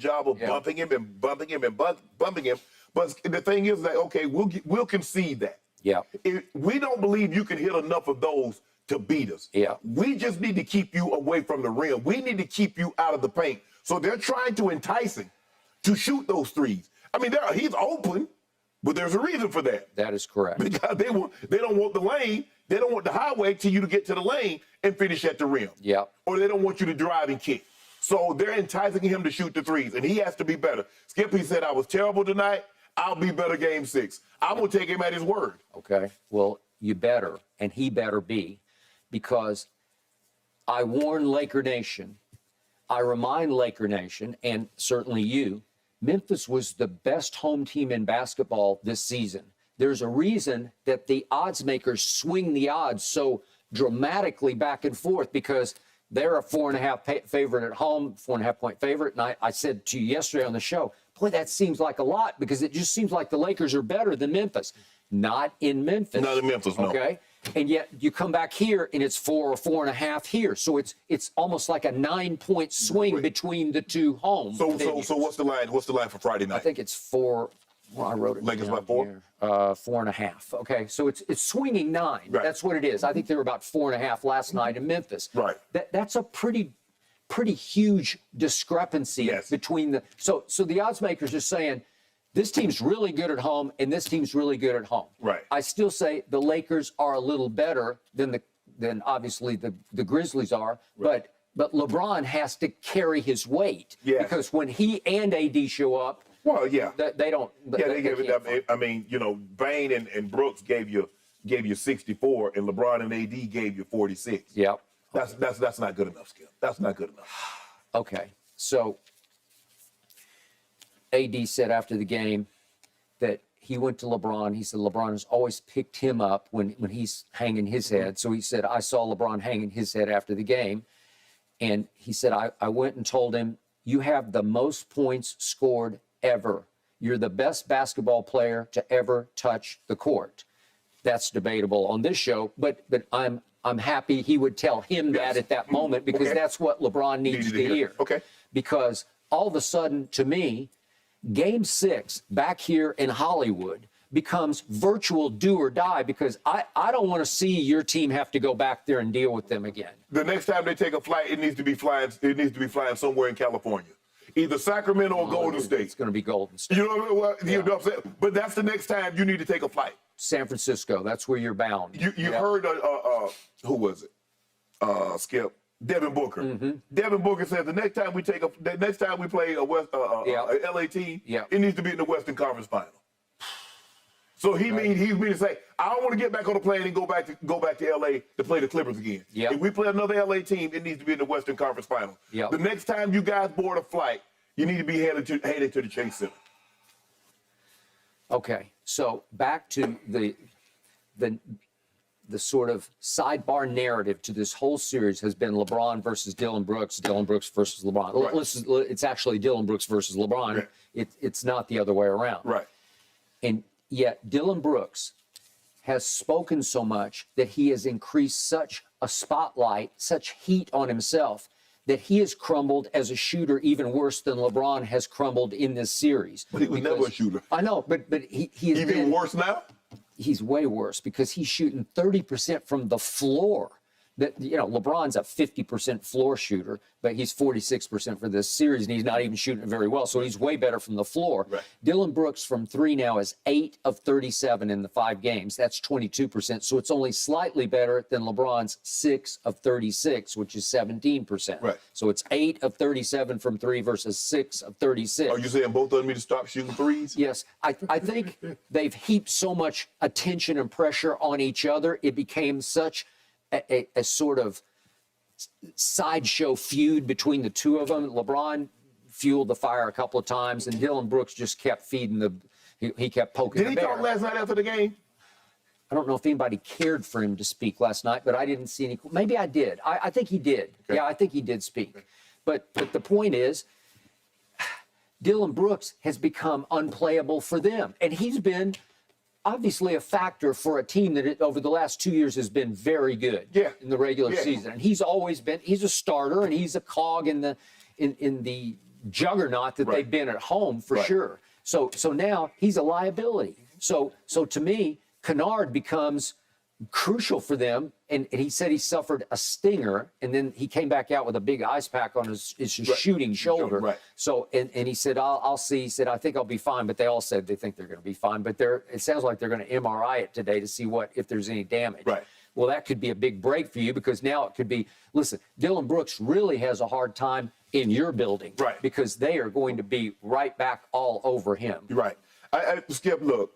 job of bumping him and bumping him and bumping him. But the thing is that, okay, we'll concede that. Yeah. We don't believe you can hit enough of those to beat us. Yeah. We just need to keep you away from the rim. We need to keep you out of the paint. So they're trying to entice him to shoot those threes. I mean, he's open, but there's a reason for that. That is correct. Because they don't want the lane. They don't want the highway to you to get to the lane and finish at the rim. Yeah. Or they don't want you to drive and kick. So they're enticing him to shoot the threes, and he has to be better. Skip, he said, I was terrible tonight. I'll be better game 6. I'm going to take him at his word. Okay. Well, you better, and he better be, because I warn Laker Nation, I remind Laker Nation, and certainly you, Memphis was the best home team in basketball this season. There's a reason that the odds makers swing the odds so dramatically back and forth, because they're a 4.5 favorite at home, 4.5 point favorite. And I said to you yesterday on the show, boy, that seems like a lot, because it just seems like the Lakers are better than Memphis. Not in Memphis. Not in Memphis, no. Okay. And yet you come back here and it's 4 or 4.5 here. So it's almost like a 9-point swing between the two homes. So what's the line? What's the line for Friday night? I think it's 4. Well, I wrote it Lakers down by 4? here. 4.5. Okay, so it's swinging 9. Right. That's what it is. I think they were about 4.5 last night in Memphis. Right. That's a pretty huge discrepancy between the. So the odds makers are saying this team's really good at home and this team's really good at home. Right. I still say the Lakers are a little better than obviously the Grizzlies are, right. but LeBron has to carry his weight. Yes. Because when he and AD show up. Well, yeah. They don't. Yeah, they gave it. I mean, Bain and Brooks gave you 64, and LeBron and AD gave you 46. Yep. That's not good enough, Skip. That's not good enough. Okay, so AD said after the game that he went to LeBron. He said LeBron has always picked him up when he's hanging his head. So he said, I saw LeBron hanging his head after the game. And he said, I went and told him, you have the most points scored ever. You're the best basketball player to ever touch the court. That's debatable on this show, but I'm happy he would tell him that at that moment, because that's what LeBron needs to hear. Okay. Because all of a sudden, to me, Game 6 back here in Hollywood becomes virtual do or die, because I don't want to see your team have to go back there and deal with them again. The next time they take a flight, it needs to be flying somewhere in California. Either Sacramento or Golden State. It's going to be Golden State. You know what I'm saying? But that's the next time you need to take a flight. San Francisco, that's where you're bound. You heard, who was it? Skip. Devin Booker. Mm-hmm. Devin Booker said the next time we play a LA team, it needs to be in the Western Conference Final. So he's mean to say, I don't want to get back on the plane and go back to LA to play the Clippers again. Yep. If we play another LA team, it needs to be in the Western Conference Final. Yep. The next time you guys board a flight, you need to be headed to the Chase Center. Okay, so back to the sort of sidebar narrative to this whole series has been LeBron versus Dillon Brooks, Dillon Brooks versus LeBron. Right. It's actually Dillon Brooks versus LeBron. Right. It's not the other way around. Right. And yet Dillon Brooks has spoken so much that he has increased such a spotlight, such heat on himself, that he has crumbled as a shooter even worse than LeBron has crumbled in this series. But he was never a shooter. I know, but he has been even worse now? He's way worse, because he's shooting 30% from the floor. That, LeBron's a 50% floor shooter, but he's 46% for this series, and he's not even shooting it very well. So he's way better from the floor. Right. Dillon Brooks from 3 now is 8 of 37 in the 5 games. That's 22%. So it's only slightly better than LeBron's 6 of 36, which is 17%. Right. So it's 8 of 37 from 3 versus 6 of 36. Are you saying both of them need to stop shooting threes? Yes. I think they've heaped so much attention and pressure on each other. It became such a sort of sideshow feud between the two of them. LeBron fueled the fire a couple of times, and Dillon Brooks just kept feeding he kept poking the bear. Did he talk last night after the game? I don't know if anybody cared for him to speak last night, but I didn't see any. Maybe I did. I think he did. Okay. Yeah, I think he did speak. Okay. But the point is, Dillon Brooks has become unplayable for them, and he's been obviously a factor for a team that over the last 2 years has been very good in the regular season. And he's always been, he's a starter and he's a cog in the juggernaut that they've been at home for sure. So now he's a liability. So to me, Kennard becomes crucial for them. And he said he suffered a stinger, and then he came back out with a big ice pack on his shooting shoulder. Right. So and he said, I'll see. He said, I think I'll be fine. But they all said they think they're going to be fine. But it sounds like they're going to MRI it today to see if there's any damage. Right. Well, that could be a big break for you, because now it could be, listen, Dylan Brooks really has a hard time in your building. Right. Because they are going to be right back all over him. You're right. Skip, look,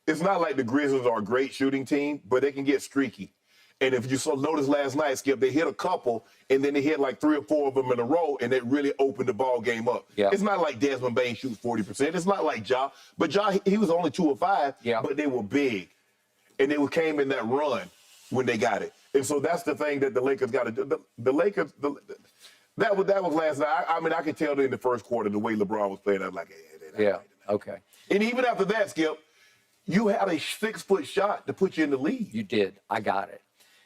it's not like the Grizzlies are a great shooting team, but they can get streaky. And if you noticed last night, Skip, they hit a couple, and then they hit like 3 or 4 of them in a row, and it really opened the ball game up. Yeah. It's not like Desmond Bain shoots 40%. It's not like Ja. But Ja, he was only 2 of 5, but they were big. And they came in that run when they got it. And so that's the thing that the Lakers got to do. The Lakers, that was last night. I mean, I could tell in the first quarter the way LeBron was playing. I was like, Okay. And even after that, Skip, you had a 6-foot shot to put you in the lead. You did. I got it.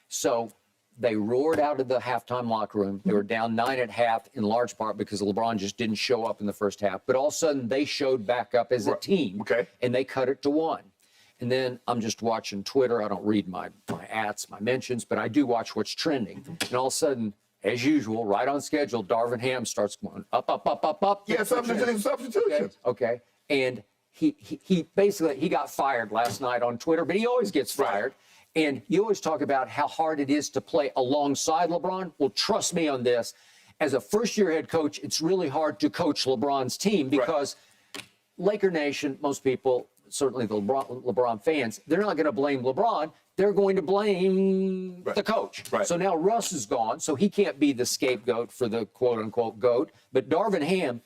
So they roared out of the halftime locker room. They were down 9 at half, in large part because LeBron just didn't show up in the first half. But all of a sudden, they showed back up as a team, and they cut it to 1. And then I'm just watching Twitter. I don't read my ads, my mentions, but I do watch what's trending. And all of a sudden, as usual, right on schedule, Darvin Ham starts going up. Yeah, substitution. Okay. And he basically got fired last night on Twitter, but he always gets fired. And you always talk about how hard it is to play alongside LeBron. Well, trust me on this. As a first-year head coach, it's really hard to coach LeBron's team, because Laker Nation, most people, certainly the LeBron fans, they're not going to blame LeBron. They're going to blame the coach. So now Russ is gone, so he can't be the scapegoat for the quote-unquote GOAT. But Darvin Ham,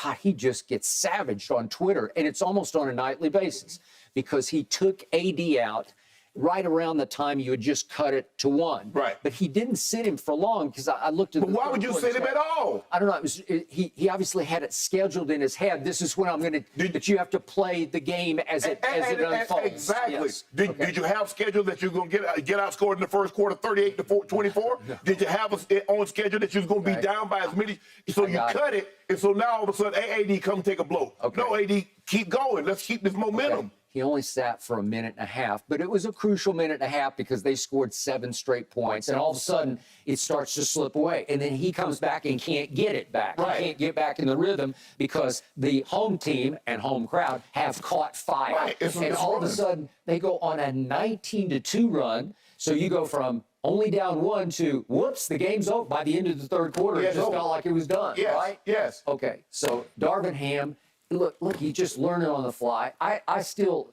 God, he just gets savaged on Twitter, and it's almost on a nightly basis, because he took AD out right around the time you had just cut it to 1. But he didn't sit him for long, because I looked at. But why would you sit him at all? I don't know. He obviously had it scheduled in his head. This is when I'm going to. That you have to play the game as it unfolds. Exactly. Yes. Did you have scheduled that you're going to get outscored in the first quarter, 38-24? No. Did you have on schedule that you was going to be down by as many? So you cut it, and so now all of a sudden, AD come take a blow. No, AD, keep going. Let's keep this momentum. He only sat for a minute and a half, but it was a crucial minute and a half, because they scored 7 straight points, and all of a sudden it starts to slip away, and then he comes back and can't get it back. He can't get back in the rhythm, because the home team and home crowd have caught fire. And all of a sudden they go on a 19-2 run. So you go from only down 1 to, whoops, the game's over. By the end of the third quarter, it just felt like it was done, right? Yes. Okay, so Darvin Ham, look, he's just learning on the fly. I still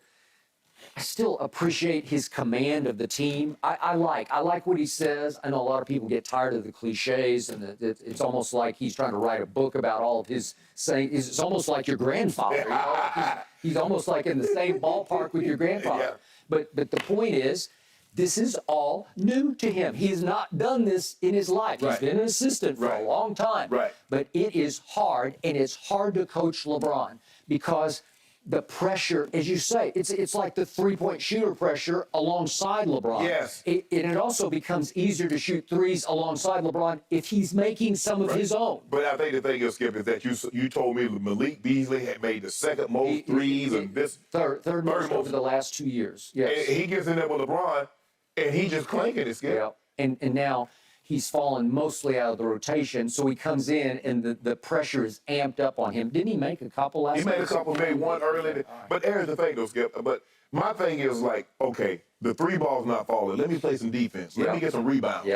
appreciate his command of the team. I like what he says. I know a lot of people get tired of the cliches, and it's almost like he's trying to write a book about all of his saying. It's almost like your grandfather. You know? He's almost like in the same ballpark with your grandfather. But the point is, this is all new to him. He has not done this in his life. He's been an assistant for a long time. But it is hard, and it's hard to coach LeBron, because the pressure, as you say, it's like the three-point shooter pressure alongside LeBron. And it also becomes easier to shoot threes alongside LeBron if he's making some of his own. But I think the thing is, Skip, is that you told me Malik Beasley had made the second most threes, and this third most over the last 2 years. Yes. And he gets in there with LeBron, and he just clanking it, Skip. And now he's fallen mostly out of the rotation, so he comes in and the pressure is amped up on him. Didn't he make a couple last night? He made a couple, made one early. But here's the thing, though, Skip. But my thing is like, okay, the 3 ball's not falling. Let me play some defense. Let me get some rebounds.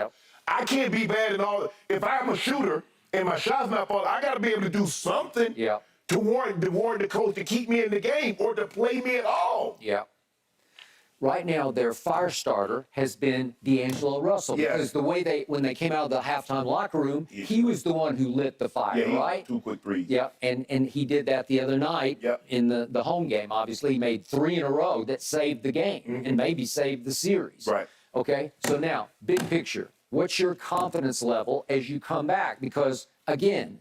I can't be bad in all. If I'm a shooter and my shot's not falling, I got to be able to do something to warrant the coach to keep me in the game or to play me at all. Right now, their fire starter has been D'Angelo Russell, because the way when they came out of the halftime locker room, he was the one who lit the fire, right? 2 quick threes. And he did that the other night in the home game. Obviously, he made 3 in a row that saved the game and maybe saved the series. Okay, so now, big picture. What's your confidence level as you come back? Because, again,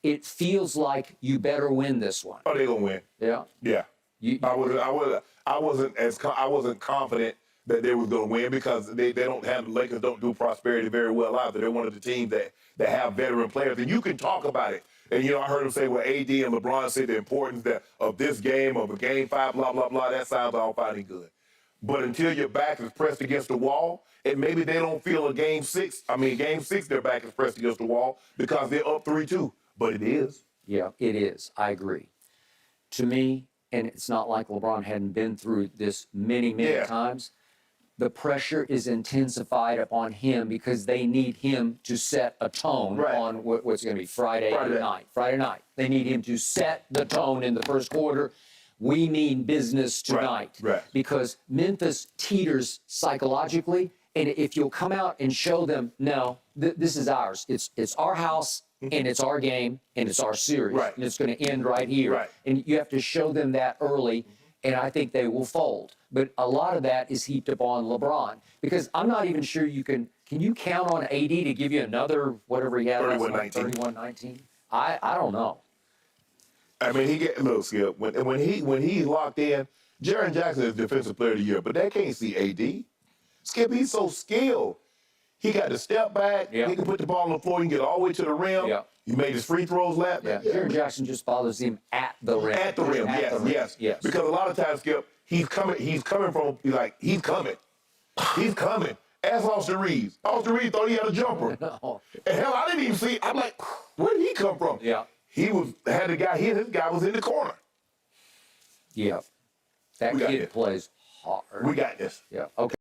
it feels like you better win this one. Oh, they're going to win. I wasn't confident that they was going to win, because they don't have, the Lakers don't do prosperity very well either. They're one of the teams that have veteran players, and you can talk about it. And, I heard him say, well, AD and LeBron said the importance of this game, of a game 5, blah, blah, blah. That sounds all fine and good. But until your back is pressed against the wall, and maybe they don't feel game 6, their back is pressed against the wall because they're up 3-2. But it is. Yeah, it is. I agree. To me, and it's not like LeBron hadn't been through this many times, the pressure is intensified upon him because they need him to set a tone on what's going to be Friday night. They need him to set the tone in the first quarter. We mean business tonight. Because Memphis teeters psychologically, and if you'll come out and show them, no, this is ours. It's our house, and it's our game, and it's our series, and it's going to end right here. And you have to show them that early, and I think they will fold. But a lot of that is heaped upon LeBron, because I'm not even sure can you count on AD to give you another, whatever he had, 31-19? I don't know. I mean, look, Skip, when he's locked in, Jaren Jackson is Defensive Player of the Year, but they can't see AD. Skip, he's so skilled. He got the step back. He can put the ball on the floor. He can get all the way to the rim. He made his free throws last night. Jaren Jackson just bothers him at the rim. At the rim, yes. Because a lot of times, Skip, he's coming from, he's coming. He's coming. Ask Austin Reeves. Austin Reeves thought he had a jumper. No. And hell, I didn't even see. I'm like, where did he come from? He had the guy. His guy was in the corner. That kid plays hard. We got this. Okay.